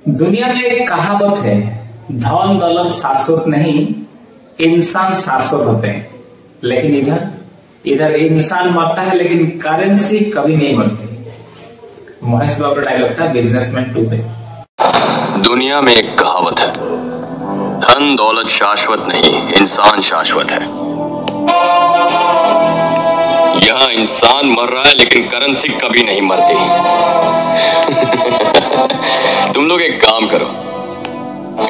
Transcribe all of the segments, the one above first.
दुनिया में एक कहावत है, धन दौलत शाश्वत नहीं, इंसान शाश्वत होते हैं। लेकिन इधर इंसान मरता है लेकिन करेंसी कभी नहीं मरती। महेश बाबू डायलॉग था बिजनेसमैन 2 पे। दुनिया में एक कहावत है, धन दौलत शाश्वत नहीं, इंसान शाश्वत है। यहाँ इंसान मर रहा है लेकिन करेंसी कभी नहीं मरती। तुम लोग एक काम करो,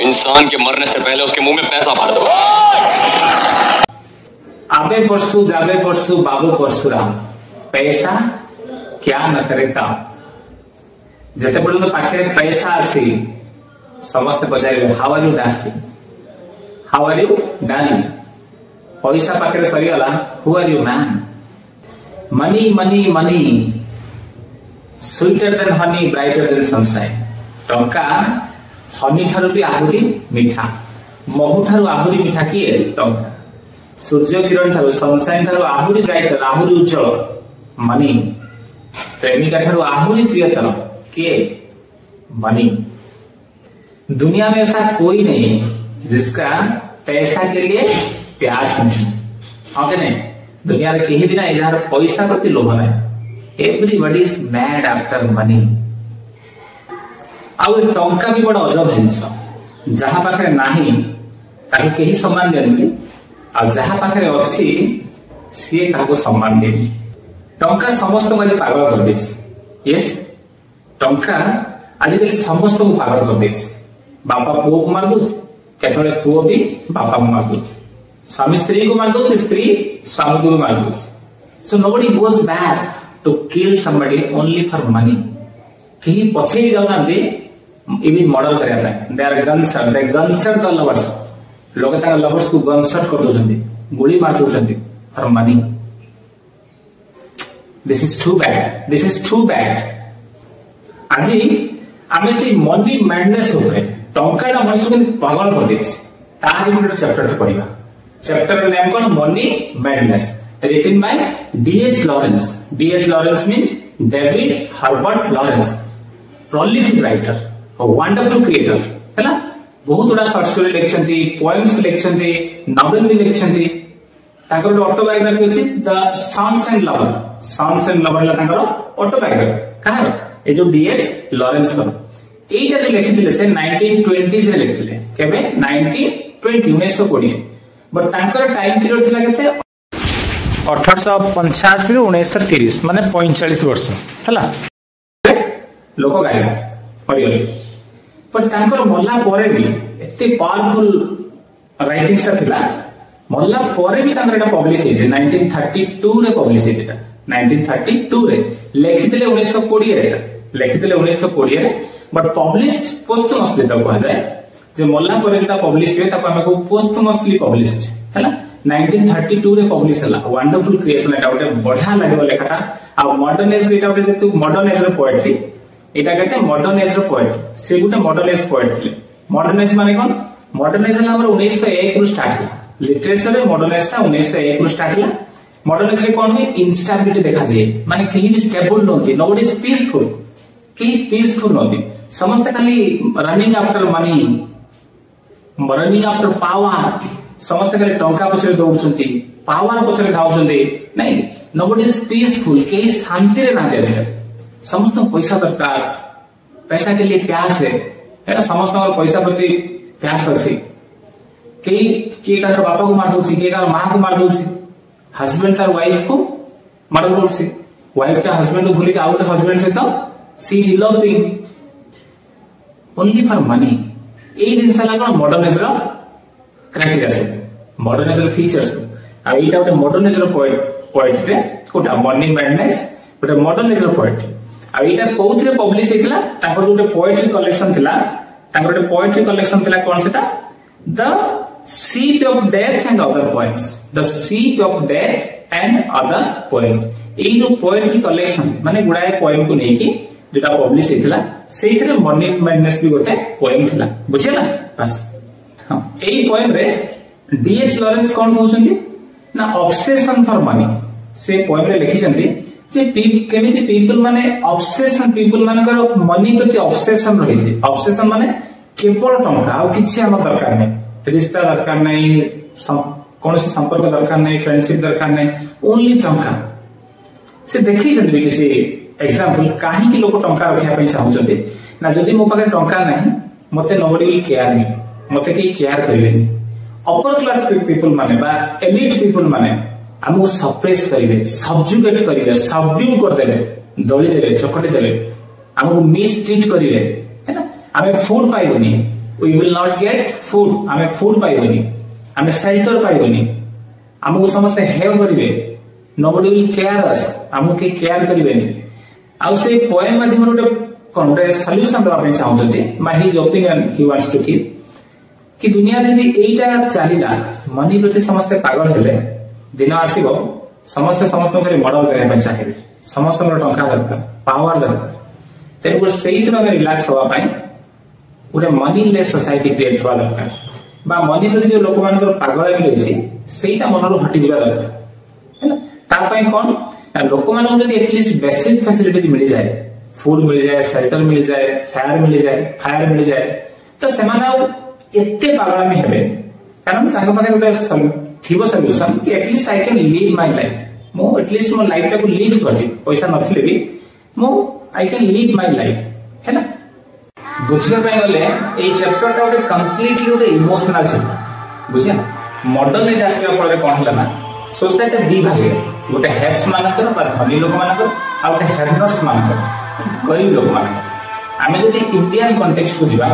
इंसान के मरने से पहले उसके मुंह में पैसा भर दो। आबे परसु जाबे परसु बाबू परशुराम, पैसा क्या न करे काम। जेते पर्यंत पाखे पैसा अच्छी समस्त पचारे how are you darling, how are you darling. पैसा पाखे सरीगला who are you man. Money money money sweeter than honey brighter than sunshine. टंका हनी ठारू भी आहुरी मीठा, महू ठारू आहुरी मीठा किए टंका। सूर्य किरण ठारू सनशाइन ठारू आहुरी ब्राइटर, आहुरी उज्जवल मनी। प्रेमिका ठारू आहुरी प्रियतर किए मनी। दुनिया में ऐसा कोई नहीं है जिसका पैसा के लिए प्यास नहीं। हाँ कि नहीं? दुनिया रे केही भी नहीं जार पैसा प्रति लोभ नहीं। Everybody is mad after money. आउ टंका भी बड़ा अजब जिनस, जहाँ पाखे नाही ताको केही सम्मान देनी, आ जहाँ पाखे अच्छी सी काको सम्मान देनी। टंका समस्त को आज पागल कर देछि। यस, टंका आजिकल समस्त को पागल कर देछि। बापा पुओ को मार दउछि, केतळे पुओ भी बापा को मार दउछि, स्वामी स्त्री को मार दउछि, स्त्री स्वामी को भी मार दउछि। So nobody goes back to kill somebody only for money. केही पछे भी जाउना दे इवन मर्डर करिया पे they are gunshot the lovers. लोग ता लवर्स को गनशॉट कर दउछन्ती, गोली मार दउछन्ती for money. This is too bad, this is too bad. आज आमे से मनी मैडनेस होवे टंकाटा मनुष्य को पागल कर देछि। तार गोटे चैप्टर पढ़िबा। चैप्टर नेम कोन? Money madness, written by D.H. Lawrence. D.H. Lawrence means David Herbert Lawrence, prolific writer, a wonderful creator. हैला बहुत गुडा शॉर्ट स्टोरी लिखछन्ती, पोएम्स लिखछन्ती, नॉवेल भी लिखछन्ती। ताकर ऑटोबायोग्राफी अछि the sons and lover. Sons and lover ला ताकर ऑटोबायोग्राफी कहार ए जो D.H. लॉरेंस ला एटा जो लिखिथिले से 1920s रे लिखिथिले। केबे? 1920 बट ताकर टाइम पीरियड थिला केते 1885 रु 1930, माने 45 वर्ष हैला। लोक गायब परिगले, पर ताकर मल्ला परे भी एते पावरफुल राइटिंग्स ता थिला। मल्ला परे भी ताकर एटा पब्लिश हेजे 1932 रे पब्लिश हेजे। एटा 1932 रे लिखिथिले 1920 रे, लिखिथिले 1920 रे, बट पब्लिश्ड पोस्टमसली तो कहा जाए। जे मल्ला परे जेटा पब्लिश हुए ताको हमको पोस्टमसली पब्लिश्ड हैला। 1932 रे पब्लिश हला। Wonderful creation. एटा गोटे बढ़िया लागो लेखाटा। आ मॉडर्न एज एटा गोटे जेतु मॉडर्न एज रो पोएट्री, एटा कहते मॉडर्न एज रो पोएट। से गोटे मॉडर्न एज पोएट थिले। मॉडर्न एज माने कोन? मॉडर्न एज हला हमर 1901 रु स्टार्ट हला। लिटरेचर रे मॉडर्न एज टा 1901 रु स्टार्ट हला। मॉडर्न एज रे कोन हुए? इंस्टेबिलिटी देखा जाए, माने केही भी स्टेबल नोती, नोबडी इज पीसफुल, केही पीसफुल नोती, समस्त खाली running after money, running after power. समस्त खाली टंका पछरे दौड़छन्ती, पावर पछरे धाउछन्ती। नहीं, नोबडी इज पीसफुल, केही शांति रे ना दे। समस्त पैसा दरकार, पैसा के लिए प्यास है। एटा समस्त पैसा प्रति प्यास अछि। के का बापा को मार दउछि, के का मां को मार दउछि, हस्बैंड तार वाइफ को मार दउछि, वाइफ ता हस्बैंड को भूली के आउट हस्बैंड से तो she is loving only for money. ए जिनसा ला कोन? मॉडर्न एज रो क्राइटेरिया से, मॉडर्न एज रो फीचर्स। आ एटा गोटे मॉडर्न एज रो पोएट रे कोटा मनी मैडनेस, गोटे मॉडर्न एज रो पोएट। आ एटा कोउथरे पब्लिश हेतला? ताकर गोटे पोएट्री कलेक्शन थिला। ताकर गोटे पोएट्री कलेक्शन थिला कोन सेटा? The ship of death and other poems. The ship of death and other poems. ए जो पोएट्री कलेक्शन माने गुडाए पोएम को नेकी जेटा पब्लिश हेतला, सेइथरे मनी मैडनेस भी गोटे पोएम थिला। बुझिला? बस हां, एई पोएम रे D.H. लॉरेंस कोन कहउछन्ती ना ऑब्सेशन फॉर मनी। से पोएम रे लिखिसन्ती जे केमिति पीपल माने ऑब्सेशन पीपल मानकर मनी प्रति ऑब्सेशन रही ऑब्सेशन माने केवल टंका आ किछि हम दरकार नै रिश्ता दरकार नै कौन संपर्क दरकार नहीं फ्रेंडशिप दरकार नहीं ओनली टंका से देखी किसी एग्जांपल कहीं लोक टंका रखा चाहते ना जदि मो पाखे टंका नहीं मते नोबडी विल केयर मी मते के केयर करेनि अपर क्लास पीपल माने बा एलिट पीपल माने हमको सप्रेस करेंगे सब्जुगेट करेंगे सबड्यू कर देबे दली देबे चकटी देबे हमको मिसट्रीट करेंगे है ना हमें फूड पाइबनी we will not get food हमें फूड पाइबनी हमें शेल्टर पाइबनी हमको समस्ते हेय करेंगे नोबडी विल केयर अस हमको के केयर करेंगे आउ से पोएम माध्यम रे कोन रे सॉल्यूशन दवा पे चाहउछथि my his opinion he wants to keep कि दुनिया यदि एटा चलीला मनी प्रति समस्त पागल हेले दिन आसीबो समस्त समस्त करे मॉडल करे पे चाहिए समस्त टंका दरकार पावर दरकार तेरे को सही तरह रिलैक्स होवा पाई उडे मनी लेस सोसाइटी क्रिएट होवा दरकार बा मनी प्रति जो लोक मानकर पागल भी रहिछि सेटा मनरो हटि जिबा दरकार हैला ता पई कोन लोक मानन जदि एटलीस्ट बेसिक फैसिलिटीज मिल जाए फूड मिल जाए शेल्टर मिल जाए फायर मिल जाए तो सेमाना एते पागल में हेबे कारण संग पाखे गोटे थिबो सॉल्यूशन कि at least I can live my life मो एटलीस्ट मो लाइफ को लिव करछि पैसा नथिले भी मो I can live my life है ना बुझिया पे गले ए चैप्टर टा गोटे कंप्लीटली गोटे इमोशनल चैप्टर बुझिया मॉडर्न एज आसीबा परे कोन हला ना सोसाइटी दी भागे गोटे हेप्स मानकर बा धनी लोक मानकर आ गोटे हेडनर्स मानकर गरीब लोक मानकर आमे जदि इंडियन कॉन्टेक्स्ट को जिबा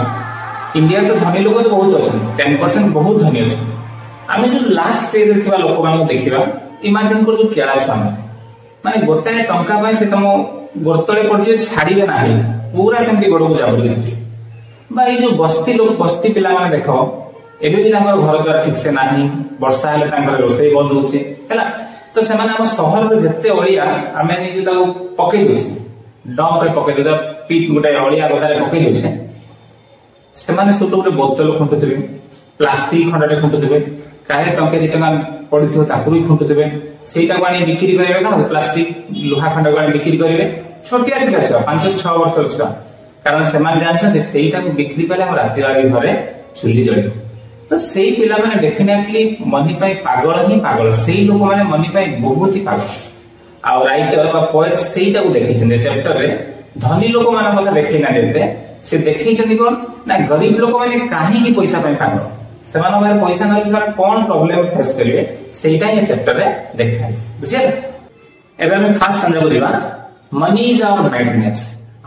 इंडिया तो धनी लोक तो बहुत अछन 10% बहुत धनी अछन आमे जो लास्ट स्टेज रे थिबा लोक मानक देखिबा इमेजिन कर जो केला छान माने गोटे टंका पाए से तम गोरतळे पड़छि छाड़ीबे नाही पूरा सेमती गोडो जाबड़ी थि भाई जो बस्ती लोक बस्ती पिला माने देखो एबे भी तांकर घर द्वार ठीक से नाही वर्षा हेले तांकर रोसई बंद होछि हैला तो सेमाने हम शहर रे जत्ते ओलिया आमे नि जो ताको पकई दोछि डंप रे पकई देदा पीट गुटे ओलिया गदारे पकई दोछि सेमाने सब गोटे बोतल खुंटुथिबे प्लास्टिक खंडाटे खुंटुथिबे काहे टंके 2 टका पड़िथिबो ताकू भी खुंटुथिबे सेटा बाणी बिक्री करिवे का प्लास्टिक लोहा खंड बाणी बिक्री करिवे छोटिया छिटा 5-6 वर्ष छुआ कारण सेमान जानछन सेटा को बिक्री कले हम राति राति घरे चुली जळियो तो सेही पिला माने डेफिनेटली मनी पाई पागल ही पागल सेही लोक माने मनी पाई बहुत ही पागल आ राइटर बा पोएट सेहीटा को देखैछन चैप्टर रे धनी लोक माने কথা देखै ना देते से देखैछन कोन ना गरीब लोक माने काहे की पैसा पाई पागल सेमान बारे पैसा ना से कोन प्रॉब्लम फेस करिवे सेहीटा ये चैप्टर रे देखाइ बुझिया एबे हम फास्ट अंदर बुझिबा money is our madness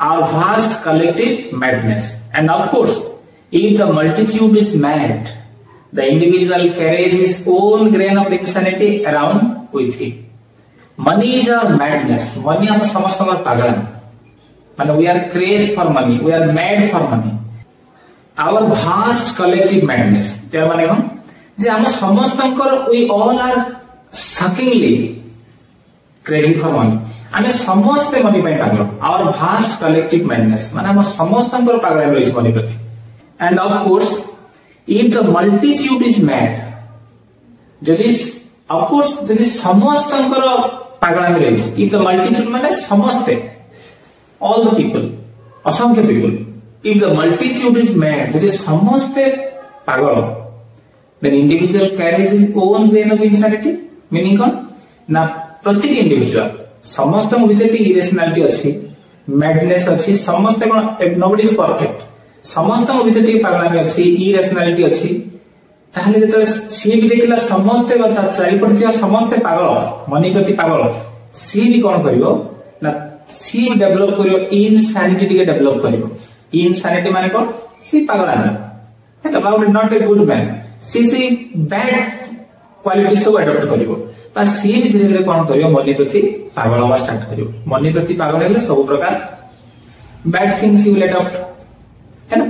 our vast collective madness and of course if the multitude is mad the individual carries his own grain of insanity around with him money is our madness money हम समस्त पागल माने we are crazed for money we are mad for money our vast collective madness क्या माने हम जे हम समस्त we all are suckingly crazy for money हमें समस्त मनी पे पागल our vast collective madness माने हम समस्त पागल में रही मनी प्रति and of course if the multitude is mad जदि of course जदि समस्त पागल में रही if the multitude माने समस्त all the people असंख्य people if the multitude is mad जदि समस्त पागल then individual carries his own grain of insanity meaning कौन ना प्रत्येक इंडिविजुअल समस्त भीतर इरेशनैलिटी अच्छी मैडनेस अच्छी समस्त nobody is perfect समस्त भीतर पागलामी अच्छी इरेशनैलिटी अच्छी ताहले जेतले सी भी देखला समस्त चारि पड़थिया समस्त पागल मनी प्रति पागल सी भी कोन करिवो ना सी डेवलप करिवो इनसैनिटी टिके डेवलप करिवो इनसैनिटी माने कोन सी पागलामी है about not a good man सी बैड क्वालिटी सब अडॉप्ट करिवो बा सी भी धीरे धीरे कोन करिवो मनी प्रति पागल होवा स्टार्ट करिवो मनी प्रति पागल हेले सब प्रकार bad things you will adopt है ना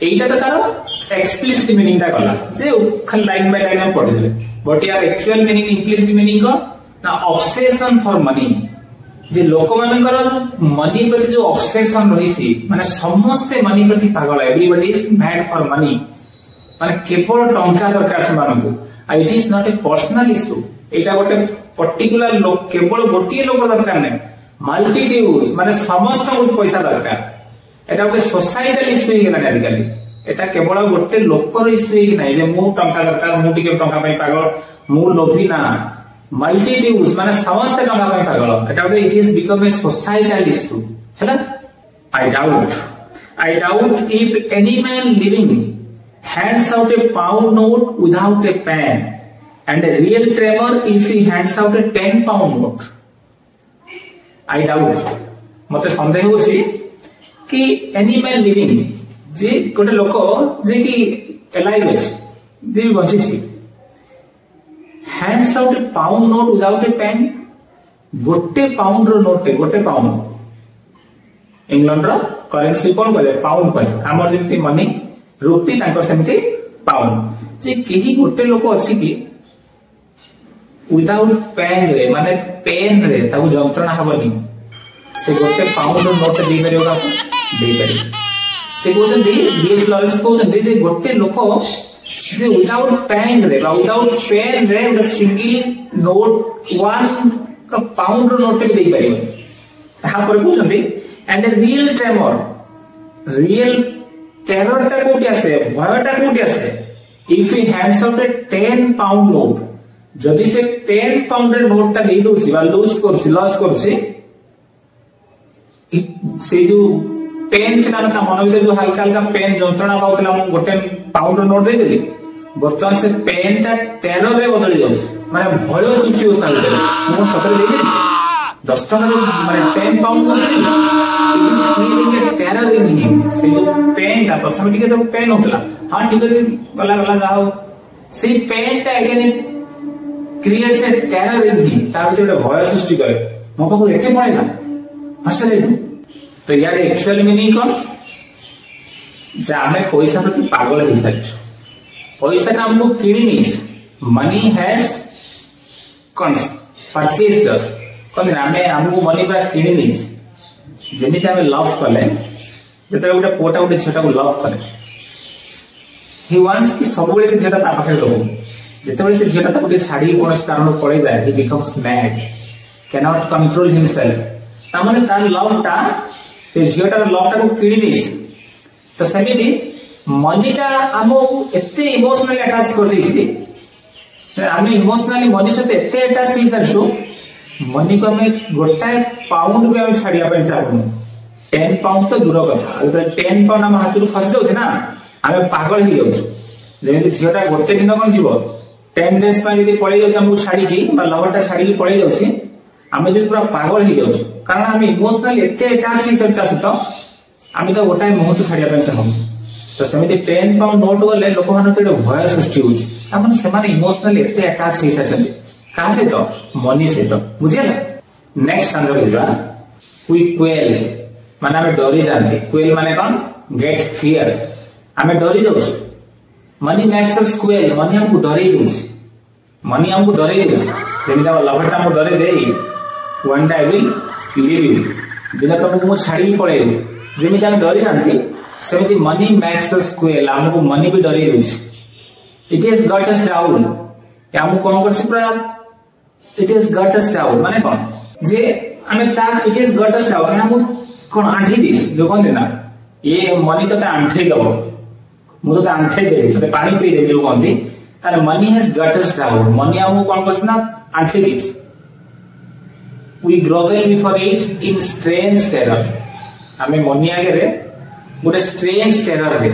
एटा तो तारो एक्सप्लिसिट मीनिंग ता गला जे खाली लाइन बाय लाइन पढि देले बट यार एक्चुअल मीनिंग इम्प्लिसिट मीनिंग को ना ऑब्सेशन फॉर मनी जे लोक मानकर मनी प्रति जो ऑब्सेशन रही छी माने समस्त मनी प्रति पागल everybody is mad for money माने केवल टंका दरकार से मानकु it is not a personal issue एटा गोटे पर्टिकुलर लोक केवल गोटे लोक दरकार नहीं मल्टीट्यूड माने समस्त पैसा दरकार एटा गोटे सोसाइटल इश्यू हेलानी आजिकली एटा केवल गोटे लोकर इश्यू कि नहीं जे मु टंका दरकार मु टिके टंका पई पागल मु लोभी ना मल्टीट्यूड माने समस्त टंका पई पागल एटा गोटे it is become a societal issue हैला I doubt if any man living hands out a pound note without a pen and a real tremor if he hands out a 10 pound note. I doubt. मते संदेह होछि कि any man living जे गोटे लोक जे कि alive अछि जे भी bunchy छी hands out a pound note without a pen गोटे पाउंड रो नोट गोटे पाउंड इंग्लैंड रो करेंसी कोन कहले पाउंड कहले हमर जेमति मनी रुपी तांकर सेमति पाउंड जे केही गोटे लोक अछि कि विदाउट पेन रे माने पेन रे ताऊ जंत्रणा हबनी से गोटे पाउंड रो नोट दे परियो का दे परियो से कोजन दे डीएस लॉरेंस कोजन दे जे गोटे लोक जे विदाउट पेन रे बा विदाउट पेन रे द सिंगल नोट वन का पाउंड रो नोट दे परियो ता पर cogen they and a real tremor real terror ta कोटी आसे भय ta कोटी आसे if he hands out a 10 pound note जदि से 10 pound रे नोट ता देई दोसी बा लॉस करछि से जो पेन थिला ना मन भीतर जो हल्का हल्का पेन जंत्रणा पाउतला मु गोटे पाउंड रो नोट दे देली बर्तमान से पेन ता टेरर रे बदली जाउ माने भय सृष्टि होता है मु सतर दे दे 10 टका माने 10 pound they they it is creating a terror in him से जो पेन ता प्रथम टिके तो पेन होतला हां ठीक है गला गला जाओ से पेन ता again creates a terror in him तार भीतर भय सृष्टि करे मो पाखु एते पड़ेला असले तो यार एक्चुअल मीनिंग कोन जे हमें पैसा प्रति पागल हो जाय पैसा ना हमको किनी नहीं मनी हैज परचेज्ड अस कोन हमें हमको मनी पर किनी नहीं जेमिति हमें लव कले जेतरे गोटे पोटा गोटे छोटा को लव करे ही वांट्स कि सब बेले से जेटा ता पाखे रहू जेतेबेले से जेटा ता गोटे छाडी कोन कारण पड़े जाय ही becomes mad can not control himself ता माने तार लव ता से जेटा लव ता को किनी नहीं तो समिति मनी टा हमो एते इमोशनली अटैच कर दै छी हमें इमोशनली मनी से एते अटैच ही सरसु मनी को हमें गोटा पाउंड भी हमें छाड़िया पे चाहू 10 पाउंड तो दूर कथा अगर 10 पाउंड हम हाथ खसी जाउछ ना हमें पागल ही जाउछ जेमिति झियोटा गोटे दिन कोन जीवो 10 डेज पा यदि पळै जाउछ हम छाड़ी की बा लवरटा छाड़ी की पळै जाउछ हमें जो पूरा पागल ही जाउछ कारण हमें इमोशनली एते अटैच ही सब चाहत हमें तो गोटा मुहूर्त छाड़िया पे चाहू तो सेमिति 10 पाउंड नोट गले लोक मन तो भय सृष्टि होउछ अपन से माने इमोशनली एते अटैच ही साचंदी कहा से तो मनी से तो बुझियला नेक्स्ट आंसर बुझिबा वी क्वेल माने हमें डरी जानते क्वेल माने कोन गेट फियर हमें डरी जाउछ money makes us quail money हमको डरे दोछ मनी हमको डरे दोछ जेमिता लवटा हमको डरे देई one day I will leave you दिन तुमको मु छाड़ी पळे जेमिता हम डरी जानते सेमिति मनी मेक्स अस क्वेल हमको मनी भी डरे दोछ it is got us down या हमको कोन करछि पूरा it is got us down माने कोन जे हमें ता it is got us down हम कोन आंठी दिस जो कोन देना ये मनी तो आंठी दबो मु तो आंठी दे तो पानी पी दे जो कोन दी तार money has got us down money हम कोन करछ ना आंठी this we grovel before it in strange terror हमें मनी आगे रे गोटे स्ट्रेंज टेरर रे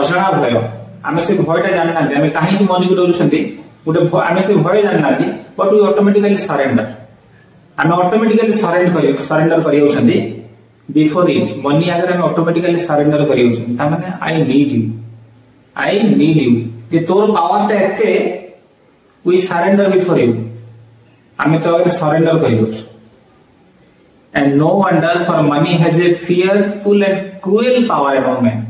अजଣା भय हमें से भयटा जानना हमें काहे कि मनी को डरुछंती गोटे हमें से भय जानना बट वी ऑटोमेटिकली सरेंडर हमें ऑटोमेटिकली सरेंडर करियौछंती बिफोर इट मनी अगर हमें ऑटोमेटिकली सरेंडर करियौछंती ता माने आई नीड यू जे तोर पावर ता एते वी सरेंडर बिफोर यू हमें तो अगर सरेंडर करियौछ and no wonder for money has a fearful and cruel power among man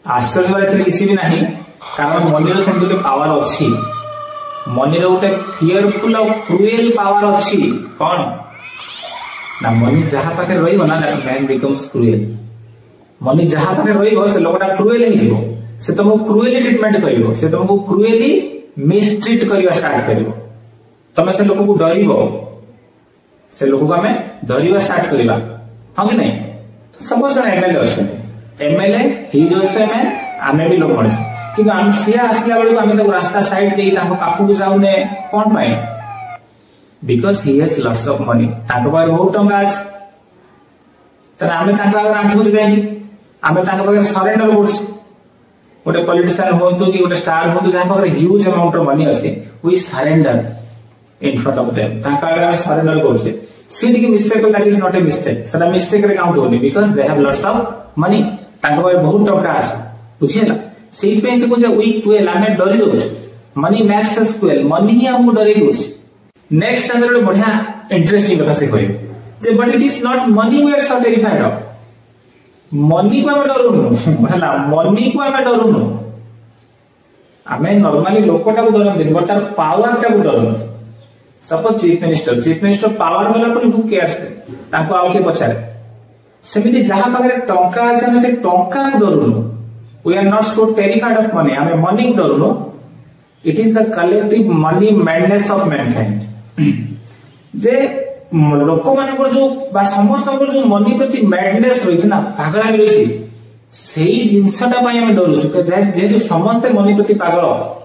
आश्चर्य वाला किसी भी नहीं कारण मनी रो सेंटुले पावर अछि मनी रो उटे फियरफुल और क्रूएल पावर अछि कोन ना मनी जहां पाके रहिबो ना मैन बिकम्स क्रूएल मनी जहां पाके रहिबो से लोकटा क्रूएल ही जीवो से तुमको क्रूएली ट्रीटमेंट करिवो से तुमको क्रूएली मिसट्रीट करिवा स्टार्ट करिवो तमें से लोक को डर से लोक को आम डरवा स्टार्ट करवा हाँ कि नहीं सपोज एमएलए अच्छा एमएलए हिज अल्सो एमएलए आम भी लोक मनीष कि सी आसला बेलू आम रास्ता साइड दे पाखक जाऊने कौन पाए because he has lots of money बहुत टंका अच्छे तेना आम आंठू जाए आम सरेंडर कर गोटे पॉलिटिशियन हूँ कि गोटे स्टार हूँ जहाँ पाखे ह्यूज अमाउंट ऑफ मनी अच्छे we surrender in front of them आगे सरेंडर करें सी टी mistake that is not a mistake से मिस्टेक रे काउंट होनी because they have lots of money बहुत टंका अच्छे बुझीला से कहे वीक टुएल आम डरी दौ मनी मैक्स अस टुएल मनी ही आमको डरे दौ नेक्स्ट आगे गोटे बढ़िया इंटरेस्टिंग कथा से कहे but it is not money we are so terrified of money को आम डरुनु है मनी को आम डरुनु आम नॉर्मली लोकटा को डरती बट तार पावर टा को डरती सपोज चीफ मिनिस्टर पावर वाला हु केयर्स आउ किए पचारे सेमती जहाँ पाखे टंका अच्छे से टंका को डरुनु we are not so terrified of money आम मनी को डरुनु it is the collective money madness of mankind जे लोक मान जो समस्त जो मनी प्रति मैडनेस रही ना पागला भी रही से जिनसटा आम डरुचु जेहेतु समस्ते मनी प्रति पागल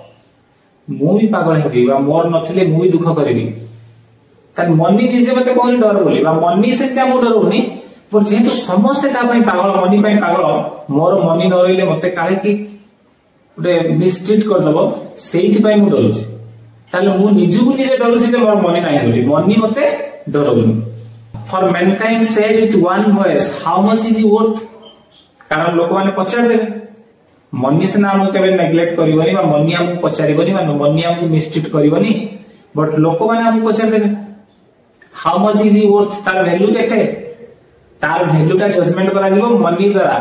मु भी पागल हेबी मोर नथिले मु भी दुख करी मनी निजे मत कहनी डर बोली मनी से डरुनी पर जेहेतु समस्ते पागल मनी पागल मोर मनी न रही मत काहे कि गोटे मिसट्रीट करदब से डरुची मु निजु निजे डरुची मोर मनी ना बोली मनी मत डरुनी for mankind says with one voice how much is worth कारण लोक मैंने पचार देवे मनी से आमको केवे नेग्लेक्ट करबनी मनी आमको पचारबनी मनी आमको मिसट्रीट करबनी बट लोक मैंने आमको पचार देवे हाउ मच इज वर्थ तार वैल्यू केते तार वैल्यूटा जजमेंट करा जिवो मनी द्वारा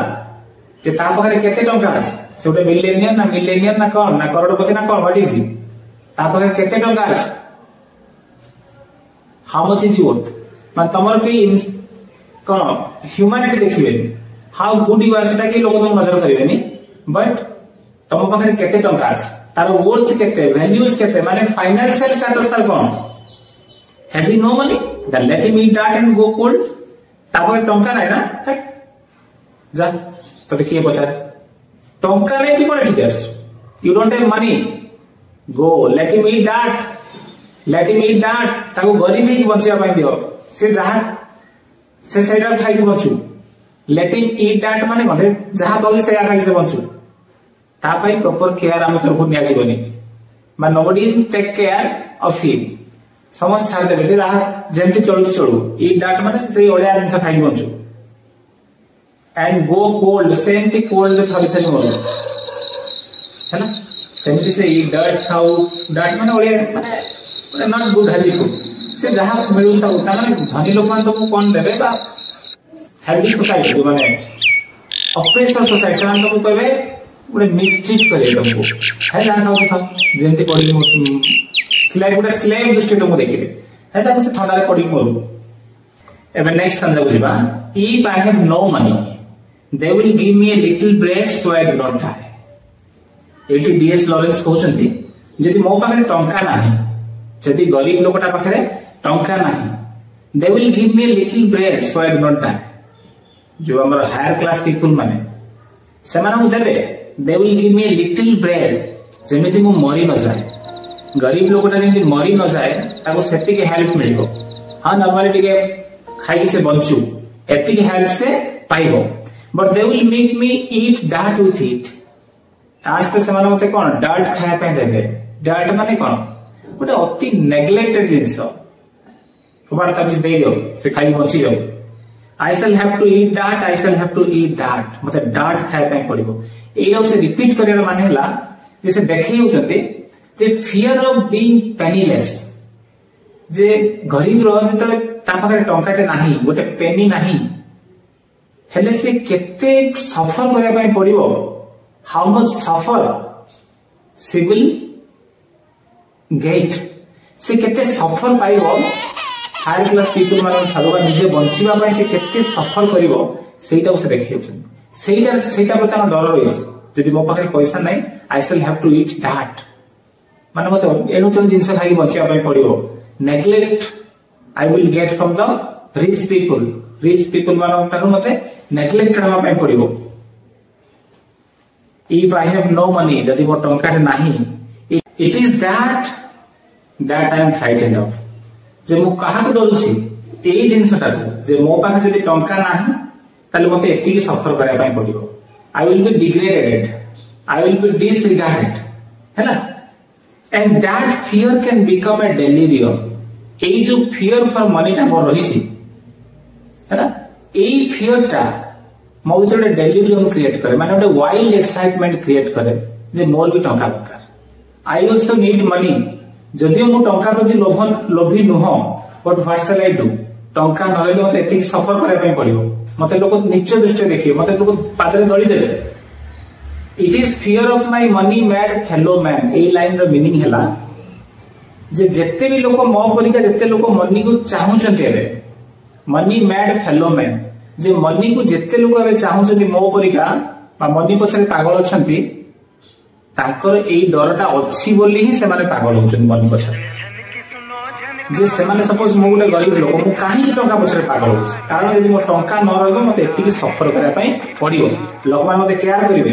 ते ता पाखरे केते टंका अछि से गोटे मिलियनियर ना कौन ना करोड़पति ना कौन व्हाट इज इट ता पाखरे केते टंका अछि हाउ मच इज वर्थ मान तमर के कौन ह्यूमैनिटी देखिबे हाउ गुड यू आर सेटा के लोक तुम नजर करिवेनी बट तम पाखरे केते टंका अछि तार वर्थ केते वैल्यूज केते माने फाइनेंशियल स्टेटस तार कौन has he no money the let him eat that and go cold तापर टंका नाही ना जा तो किए पचार टंका नहीं तू कोन ठीक है you don't have money go let him eat that ताको गरीब ही बंचिया पाई दियो से जहां से सेटा खाई के बंचू लेट हिम ईट दैट माने कोन जहां पाउली से खाई से बंचू ता पाई प्रॉपर केयर हम तरफ निया जीवनी मा nobody take care of him समस्त छाड़ देबे से जहां जेमती चलू ईट दैट माने से ओळिया जिंस खाई बंचू एंड गो कोल्ड सेमती कोल्ड थरी मोर है ना सेमती से ईट दैट खाऊ दैट माने ओळिया माने नॉट गुड हेल्दी फूड से जहाँ मिलता होता है धनी लोग मान तुमको कौन देवे बा हेल्दी सोसाइटी जो माने ऑपरेशन सोसाइटी से तुमको कहबे गोटे मिसट्रीट करे तुमको है ना खाऊ खाऊ जेंती पड़ी स्लेव गोटे स्लेव दृष्टि तुमको देखिबे है ताको से ठंडा रे पड़ी मोर एबे नेक्स्ट अंदर बुझिबा if I have no money they will give me a little bread so I do not die एटी डीएस लॉरेंस कहउचंती जदि मो पाखरे टंका नाही जदि गरीब लोकटा पाखरे टंका नाही they will give me a little bread so I do not die जो हमर हायर क्लास पीपल माने से माने मु देबे they will give me a little bread जेमिति मु मरी न जाए गरीब लोकटा जेमिति मरी न जाए ताको सेति के हेल्प मिलिबो हां नॉर्मली टिके खाई से बंचू एति के हेल्प से पाइबो but they will make me eat that with it तास पे से माने मते कोन डार्ट खाया पे देबे डार्ट माने कोन गोटे अति नेग्लेक्टेड जिनस फोपाड़ ताक दे दियो से खाई बंची जाओ I shall have to eat that मते डार्ट खाया पे पड़िबो एइला से रिपीट करिया माने हला जैसे देखै होचंती जे फियर ऑफ बीइंग पेनीलेस जे गरीब रहत तले ता पाखरे टंकाटे नाही गोटे पेनी नाही हेले से केते सफर करिया पे पड़िबो how much suffer she will get से केते सफर पाइबो हायर क्लास पीपल मान ठारुवा निजे बंचिबा पई से केते सफर करिवो सेटा से देखियछन सेटा प्रति डर रहिस जदि मो पाखरे पैसा नै I shall have to eat that माने मते एनु तेनु जिंस खाई बचिया पई पड़िबो neglect I will get from the rich people मानो तारु मते नेग्लेक्ट करबा पई पड़िबो if I have no money जदि मो टंका नाही it is that I am frightened of जे मु काहा को डरुछि एई जिंसटा जे मो पाखे जदि टंका नाही ताले मते एति सफर करबा पई पड़िबो I will be degraded I will be disregarded हैला and that fear can become a delirium एई जो फियर फॉर मनी टा मोर रहिछि हैला एई फियर टा मो भीतर डेलिरियम क्रिएट करे माने गोटे वाइल्ड एक्साइटमेंट क्रिएट करे जे मोर भी टंका दरकार आई आल्सो नीड मनी जदि मु टंका प्रति लोभी नुह but what shall I do टंका नरले मते एति सफर करे पई पड़िबो मते लोक नीच दृष्टि देखिए मते लोक पादरे दळी देबे it is fear of my money mad fellow man a line रो मीनिंग हैला जे जत्ते भी लोक मो परिका जत्ते लोक मनी को चाहुचंती एबे मनी मैड फेलो मैन जे मनी को जत्ते लोक एबे चाहुचंती मो परिका बा मनी पछरे पागल अछंती ताकर एई डरटा अछि बोली ही से माने पागल होचन मनी पछरे जे से माने सपोज मो गुटे गरीब लोक मु काहे टंका पछरे पागल होछि कारण यदि मो टंका न रहबो मते एतिकी सफर करै पई पड़िबो लोक मान मते केयर करिवे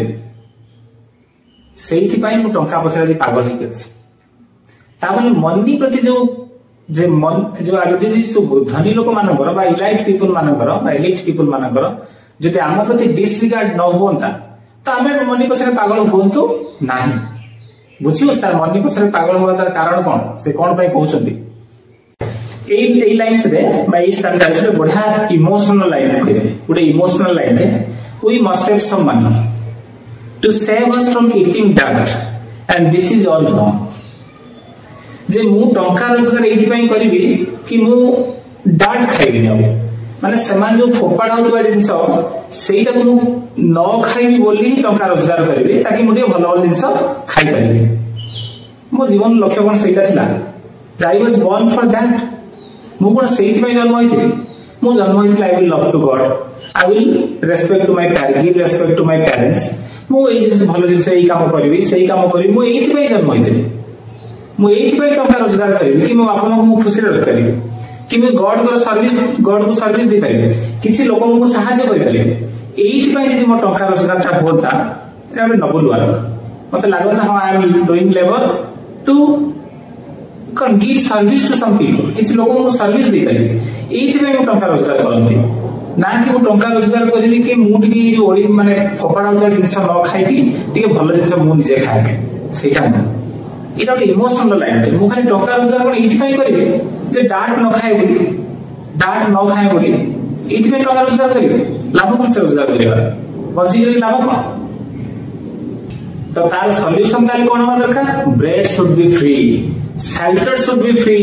सेहिथि पई मु टंका पछरे जे पागल हे अछि ताबले मनी प्रति जो जे मन जो आदि धनी लोक मानकर बा इलाइट पीपल मानकर बा एलिट पीपल मानकर जदि आम प्रति डिसरिगार्ड न होंता तो आम मनी पछरे पागल होंतु नाही बुझियो तार मनी पछरे पागल होवा तार कारण कोन से कोन पई कहउचंती एई लाइन्स रे बा ई स्टैंडर्ड्स रे बढ़िया इमोशनल लाइन कहबे गुडे इमोशनल लाइन रे we must have some money to save us from eating dirt and this is all wrong जे मु टंका रोजगार एथि पई करबी कि मु डाट खाइबी न माने समान जो फोपाड़ होतबा जिंस सेटा को न खाइबी बोली टंका रोजगार करबी ताकि मुटे भलो भलो जिंस खाइ परबी मो जीवन लक्ष्य कोन सेटा थिला I was born for that मु कोन सेति पई जन्म होइथिली मु जन्म होइथिला I will love to God I will respect to my parents give respect to my parents मु एई जिंस भलो जिंस एई काम करबी सेई काम करबी मु एथि पई जन्म होइथिली मु एथि पई टंका रोजगार करबी कि मु आपन को खुशी रख करबी कि मु गॉड को सर्विस दे परबी किछि लोक को सहायता कर परबी एथि पई जदि मो टंका रोजगार ता होता एटा नबुल वाला मते लागत हां I am doing labour to can give service to some people किछि लोक को सर्विस दे परबी एथि पई मो टंका रोजगार करंती ना कि मो टंका रोजगार करबी कि मु टिके जो ओडी माने फपड़ा होता जिंस न खाइ कि टिके भलो जिंस मु निजे खाइबे सेटा इटा इमोशनल लाइन मु खाली टंका रोजगार कोन इथि पई करबी जे डाट न खाए बोली इथि पई टंका रोजगार करबी लाभ कोन से रोजगार करिबा बंची करी लाभ कोन तो तार सॉल्यूशन ताल कोन होबा दरकार bread should be free shelter should be free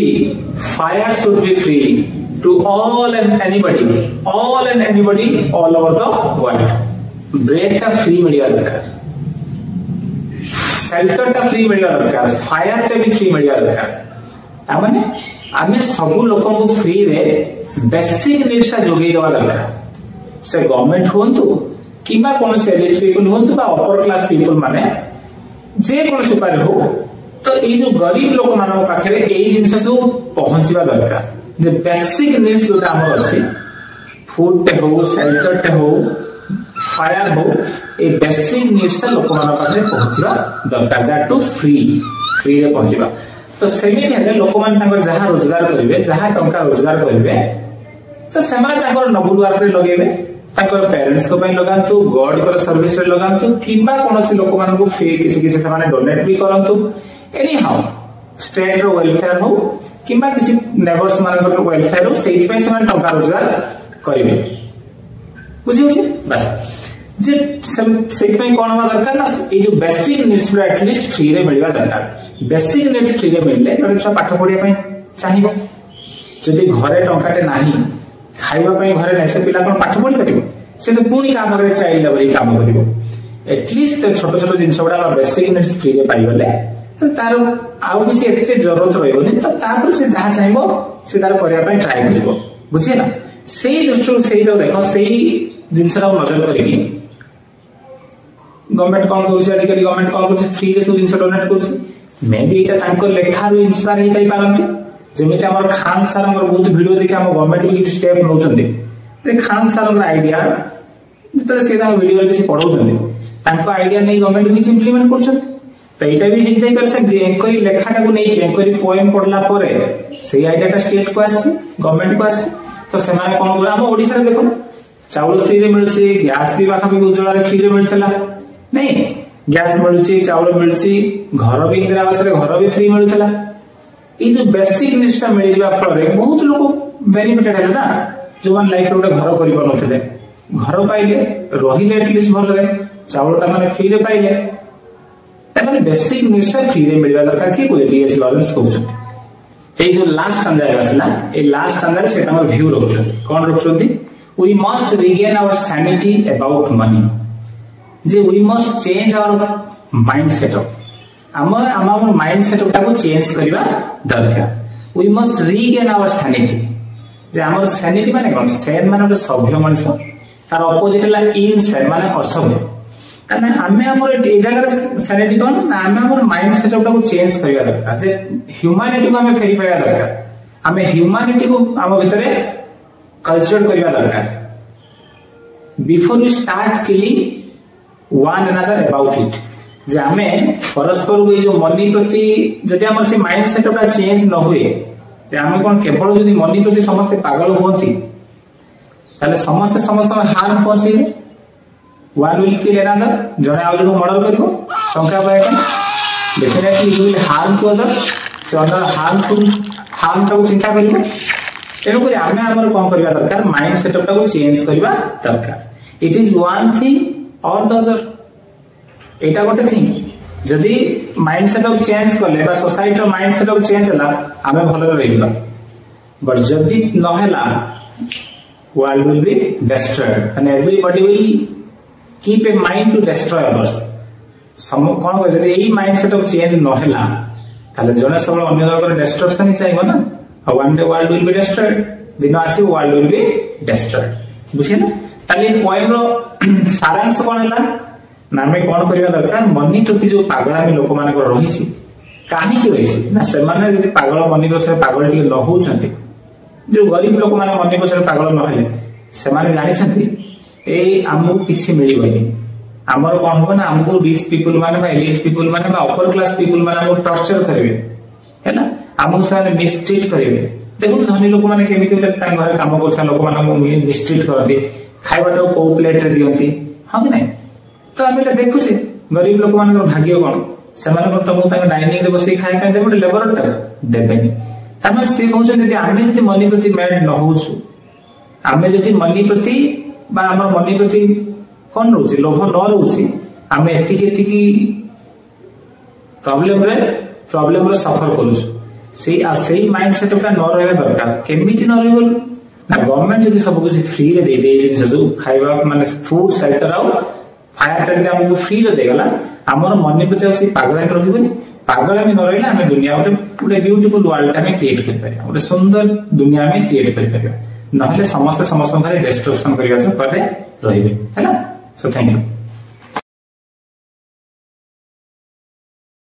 fire should be free to all and anybody all over the world bread का फ्री मिलिया दरकार शेल्टर टा फ्री मिलिया दरकार फायर टा भी फ्री मिलिया दरकार माने आमे सब लोक को फ्री रे बेसिक नीड्स टा जोगई देवा दरकार से गवर्नमेंट होंतु किबा कोन से एलिट पीपल होंतु बा अपर क्लास पीपल माने जे कोन से पारे हो तो ए जो गरीब लोक मानव पाखरे ए जिंस सब पहुंचीबा दरकार जे बेसिक नीड्स जो हमर अछि फूड टे हो शेल्टर टे हो फायर हो ए बेसिक नीड्स ता लोक मानव पाखरे पहुंचीबा दरकार दैट टू फ्री रे पहुंचीबा तो सेमिति हेले लोक मान तांकर जहा रोजगार करिवे जहा टंका रोजगार करिवे तो सेमाने तांकर नबुल वर्क रे लगेबे तांकर पेरेंट्स को पई लगांतु गॉड को सर्विस रे लगांतु किबा कोनोसी लोक मान को फ्री किछि सेमाने डोनेट भी करंतु एनी हाउ स्टेट रो वेलफेयर हो किबा किछि नेबर्स मान को वेलफेयर हो सेहि पई सेमाने टंका रोजगार करिवे बुझियो छी बस जे सेहि पई कोन होबा दरकार ना ए जो बेसिक नीड्स रो एटलीस्ट फ्री रे मिलबा दरकार बेसिक नीड्स फ्री रे मिलले जने छुआ पाठ पढिया पई चाहिबो जदि घरे टंकाटे नाही खाइबा पई घरे नै से पिला कोन पाठ पढि परिबो से तो पुनी काम करे चाइल्ड लेबर काम करिबो एटलीस्ट छोट छोट जिंस बडा बेसिक नीड्स फ्री रे पाई गले तो तार आउ किसी एते जरूरत रहइबोनी तो तापर से जहा चाहिबो से तार करिया पई ट्राई करिबो बुझिए ना सेही दृष्टि सेही रो देखो सेही जिंसरा नजर करिकी गवर्नमेंट कोन करूछ आज कली गवर्नमेंट कोन करूछ फ्री रे सब जिंस डोनेट करूछ मे बी एटा तांको लेखारु इंस्पायर हेई पारंती जेमिति हमर खान सर हमर बहुत वीडियो देखि हम गवर्नमेंट भी किछि स्टेप नउचंदी ते खान सर हमर आईडिया जतले से तांको वीडियो किछि पढौचंदी तांको आईडिया नै गवर्नमेंट भी किछि इंप्लीमेंट करछन तो एटा भी हेई जाई परसे एंक्वायरी लेखाटा को नै एंक्वायरी पोएम पढला परे सेही आईडियाटा स्टेट को आछि गवर्नमेंट को आछि तो सेमाने कोन बोला हम ओडिसा रे देखो चावल फ्री रे मिलछि गैस भी बाखा भी उज्जवला रे फ्री रे मिलतला नै गैस मिलछि चावल मिलछि घर भी इंदिरा आवास रे घर भी फ्री मिलतला ई जो बेसिक निष्ठा मिल जिबा फल रे बहुत लोग बेनिफिटेड है ना जो वन लाइफ रे घर करि पनथले घर पाइले रहिले एटलीस्ट भल रे चावलटा माने फ्री रे पाइले तमाने बेसिक निष्ठा फ्री रे मिलबा दरकार कि कोइ डीएस बैलेंस कहउछ ए जो लास्ट अंदाज आसला ए लास्ट अंदाज से हमर व्यू रखछ कोन रखछथि we must regain our sanity about money जे we must change our mind setup हमर माइंड सेटअप टाको चेंज करबा दरकार we must regain our sanity जे हमर सैनिटी माने कोन सेन माने सभ्य मनुष्य तार ऑपोजिट ला इन सेन माने असभ्य तने हमें हमर ए जगह सैनिटी कोन ना हमर माइंड सेटअप टाको चेंज करबा दरकार जे ह्यूमैनिटी को हमें फेरी पाया दरकार हमें ह्यूमैनिटी को हम भितरे कल्चर करबा दरकार before we start killing one another about it जे हमें परस्पर को जो मनी प्रति जदि हमर से माइंड सेटअप चेंज न हुए जे हमें कोन केवल जदि मनी प्रति समस्त पागल होती ताले समस्त हार्म पहुंचेबे वन विल किल अनदर जने आ जनो मर्डर करबो टंका पाए के definitely you will harm to others से अदर हार्म को चिंता करबो तेनु करी हमें हमर कोन करबा दरकार माइंड सेटअप को चेंज करबा दरकार इट इज वन थिंग और द अदर एटा गोटे थिंग जदि माइंड सेटअप चेंज करले बा सोसाइटी रो माइंड सेटअप चेंज हला हमें भलो रहिबा बट जदि न हला world will be destroyed and everybody will keep a mind to destroy others सम कोन को जदि एई माइंड सेटअप चेंज न हला ताले जने सब अन्य जगह डिस्ट्रक्शन ही चाहिबो ना one day world will be destroyed दिन आसी वर्ल्ड विल बी डिस्ट्रॉयड बुझे ना ताले पोएम रो सारांश कोन हला ना हमें कौन करबा दरकार मनी प्रति जो पागलामी लोक मान रही कहीं रही ना से माने जदि पागल मनी पछरे पागल टिके न होउछंती जो गरीब लोक माने मनी पछरे पागल न हेले से माने जानि छंती ए हमहु किछि मिलिबनी हमर कोन हो ना हमहु रिच पीपल माने बा एलिट पीपल माने बा अपर क्लास पीपल माने हमहु टॉर्चर करबे हैना हमहु सारे मिसट्रीट करबे देखो धनी लोक माने केमिति तां घर काम करछा लोक माने मिसट्रीट करदे खाइबाटा को प्लेट रे दियंती हां कि नै तो आम एटा देखुचे गरीब लोक मान भाग्य कौन से तुमको डाइनिंग रे बसई खाए देवे लेबर देवेनि तमें सी कहते आम जब मनी प्रति मैड न होचु आम जब मनी प्रति मनी प्रति कौन रोचे लोभ न रोचे आम एति प्रॉब्लम रे सफर करूछु से माइंड सेटअप न रहा दरकार केमिति न रहबो ना गवर्नमेंट जब सब कुछ फ्री रे दे दे जिनस सब खाइबा माने फूड शेल्टर आउ फायर टा जब हमको फ्री रे देगला हमर मनी प्रति से पागला के रहिबनी पागला में न रहिला हमें दुनिया पूरे ब्यूटीफुल वर्ल्ड में क्रिएट कर पारे ଗୋଟେ सुंदर दुनिया में क्रिएट कर पारे नहले समस्त घरे डिस्ट्रक्शन करिया से परे रहिबे हैला सो थैंक यू।